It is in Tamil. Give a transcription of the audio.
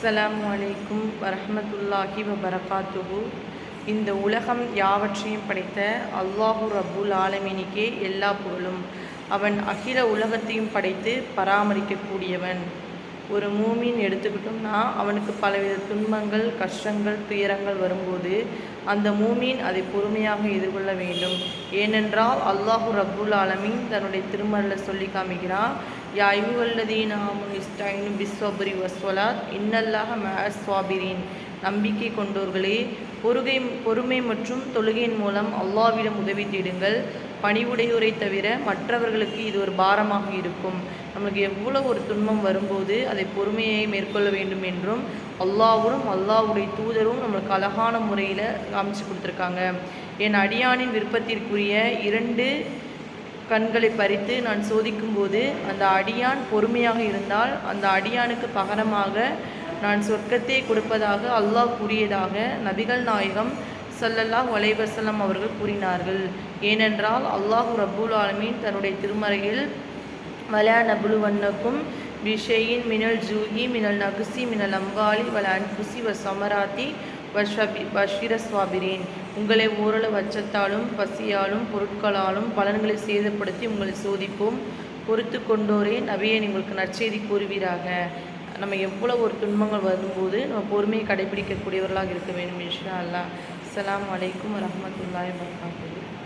அஸ்ஸலாமு அலைக்கும் வரஹ்மத்துல்லாஹி வபரகாத்துஹு. இந்த உலகம் யாவற்றையும் படைத்த அல்லாஹு ரப்புல் ஆலமீனுக்கே எல்லா புகழும். அவன் அகில உலகத்தையும் படைத்து பராமரிக்கக்கூடியவன். ஒரு மூமின் எடுத்துக்கிட்டோம்னா அவனுக்கு பலவித துன்பங்கள், கஷ்டங்கள், துயரங்கள் வரும்போது அந்த மூமின் அதை பொறுமையாக எதிர்கொள்ள வேண்டும். ஏனென்றால் அல்லாஹு ரப்புல் ஆலமீன் தன்னுடைய திருமறையில் சொல்லி காமிக்கிறான், யா அய்யுஹல்லதீன ஆமனு இஸ்தஈனு பிஸ்ஸப்ரி வஸ்ஸலாத் இன்னல்லாஹ மஅஸ் ஸாபிரீன். நம்பிக்கை கொண்டோர்களே, பொறுமை மற்றும் தொழுகையின் மூலம் அல்லாஹ்விடம் உதவி தேடுங்கள். பணிவுடையோரை தவிர மற்றவர்களுக்கு இது ஒரு பாரமாக இருக்கும். நமக்கு எவ்வளோ ஒரு துன்பம் வரும்போது அதை பொறுமையை மேற்கொள்ள வேண்டும் என்றும் அல்லாஹ்வும் அல்லாஹ்வுடைய தூதரும் நம்மளுக்கு அழகான முறையில் காமிச்சு கொடுத்துருக்காங்க. என் அடியானின் விருப்பத்திற்குரிய 2 கண்களை பறித்து நான் சோதிக்கும்போது அந்த அடியான் பொறுமையாக இருந்தால் அந்த அடியானுக்கு பகரமாக நான் சொர்க்கத்தை கொடுப்பதாக அல்லாஹ் கூறியதாக நபிகள் நாயகம் ஸல்லல்லாஹு அலைஹி வஸல்லம் அவர்கள் கூறினார்கள். ஏனென்றால் அல்லாஹு ரப்புல் ஆலமீன் தன்னுடைய திருமறையில் வலா நபுலுவன்னக்கும் பிஷையின் மினல் ஜூஹி மினல் நகுசி மினல் அம்வாலி வல அன்ஃபுசி வ சமராத்தி பஷீர ஸ்வாபிரீன். உங்களை ஓரளவு அச்சத்தாலும் பசியாலும் பொருட்களாலும் பலன்களை சேதப்படுத்தி உங்களை சோதிப்போம். பொறுத்து கொண்டோரே நபியை உங்களுக்கு நற்செய்தி கூறுவீராக. நம்ம எவ்வளோ ஒரு துன்பங்கள் வரும்போது நம்ம பொறுமையை கடைபிடிக்கக்கூடியவர்களாக இருக்க வேண்டும் இன்ஷா அல்லாஹ். அஸ்ஸலாமு அலைக்கும் வரஹ்மத்துல்லாஹி வபரகாத்துஹு.